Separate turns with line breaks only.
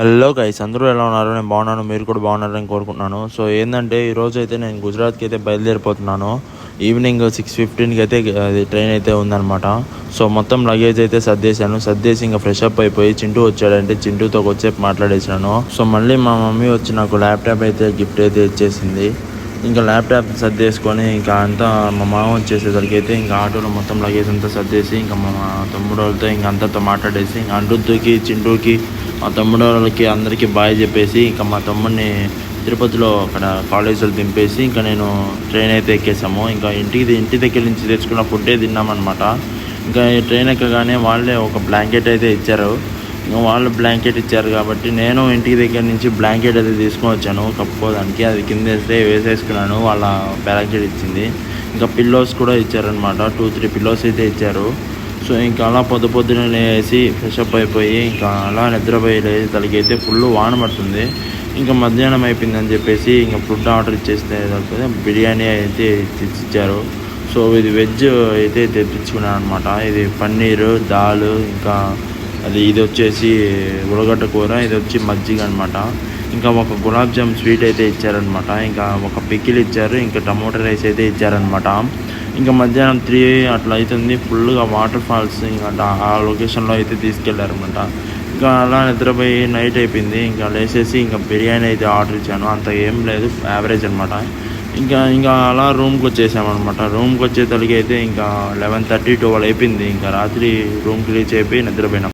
Hello guys, అందరూ ఎలా ఉన్నారు? నేను బాగున్నాను, మీరు కూడా బాగున్నారని కోరుకుంటున్నాను. సో ఏంటంటే ఈరోజు అయితే నేను గుజరాత్కి అయితే బయలుదేరిపోతున్నాను. ఈవినింగ్ 6:15కి అయితే అది ట్రైన్ అయితే ఉందన్నమాట. సో మొత్తం లగేజ్ అయితే సర్దేసి ఇంకా ఫ్రెష్ అప్ అయిపోయి చింటూ వచ్చాడంటే చింటూతో వచ్చేపు మాట్లాడేసినాను. సో మళ్ళీ మా మమ్మీ వచ్చి నాకు ల్యాప్టాప్ అయితే గిఫ్ట్ అయితే ఇచ్చేసింది. ఇంకా ల్యాప్టాప్ సర్దేసుకొని ఇంకా అంతా మా మామ వచ్చేసేసరికి అయితే ఇంకా ఆటోలో మొత్తం లగేజ్ అంతా సర్దేసి ఇంకా మా తమ్ముడు వాళ్ళతో ఇంకా అంతతో మాట్లాడేసి ఇంకా అనిరుద్దుకి చింటూకి మా తమ్ముడు వాళ్ళకి అందరికీ బాయ్ చెప్పేసి ఇంకా మా తమ్ముడిని తిరుపతిలో అక్కడ కాలేజీలో దింపేసి ఇంకా నేను ట్రైన్ అయితే ఎక్కేసాము. ఇంకా ఇంటి దగ్గర నుంచి తెచ్చుకున్న ఫుడ్డే తిన్నామన్నమాట. ఇంకా ఈ ట్రైన్ ఎక్కగానే వాళ్ళే ఒక బ్లాంకెట్ అయితే ఇచ్చారు. ఇంకా వాళ్ళు బ్లాంకెట్ ఇచ్చారు కాబట్టి నేను ఇంటి దగ్గర నుంచి బ్లాంకెట్ అయితే తీసుకొని వచ్చాను కప్పుకోవడానికి. అది కింద వేసేసుకున్నాను. వాళ్ళ బ్లాంకెట్ ఇచ్చింది. ఇంకా పిల్లోస్ కూడా ఇచ్చారనమాట. 2-3 పిల్లోస్ అయితే ఇచ్చారు. సో ఇంకా అలా పొద్దున్నే లేసి ఫ్రెషప్ అయిపోయి ఇంకా అలా నిద్రపోయి తలకి అయితే ఫుల్ వాన పడుతుంది. ఇంకా మధ్యాహ్నం అయిపోయిందని చెప్పేసి ఇంకా ఫుడ్ ఆర్డర్ ఇచ్చేస్తే బిర్యానీ అయితే తెచ్చిచ్చారు. సో ఇది వెజ్ అయితే తెప్పించుకున్నాను అనమాట. ఇది పన్నీరు, దాల్, ఇంకా ఇది వచ్చేసి ఉల్లగడ్డ కూర, ఇది వచ్చి మజ్జిగ అనమాట. ఇంకా ఒక గులాబ్ జామ్ స్వీట్ అయితే ఇచ్చారనమాట. ఇంకా ఒక పికిల్ ఇచ్చారు. ఇంకా టమోటా రైస్ అయితే ఇచ్చారనమాట. ఇంకా మధ్యాహ్నం 3 అట్లా అవుతుంది. ఫుల్గా వాటర్ ఫాల్స్ ఇంకా ఆ లొకేషన్లో అయితే తీసుకెళ్ళారనమాట. ఇంకా అలా నిద్రపోయి నైట్ అయిపోయింది. ఇంకా లేచేసి ఇంకా బిర్యానీ అయితే ఆర్డర్ ఇచ్చాను. అంత ఏం లేదు, యావరేజ్ అనమాట. ఇంకా అలా రూమ్కి వచ్చేసామన్నమాట. రూమ్కి వచ్చేసరికి అయితే ఇంకా 11:30-12 అయిపోయింది. ఇంకా రాత్రి రూమ్కి రీచ్ అయిపోయి నిద్రపోయినాం.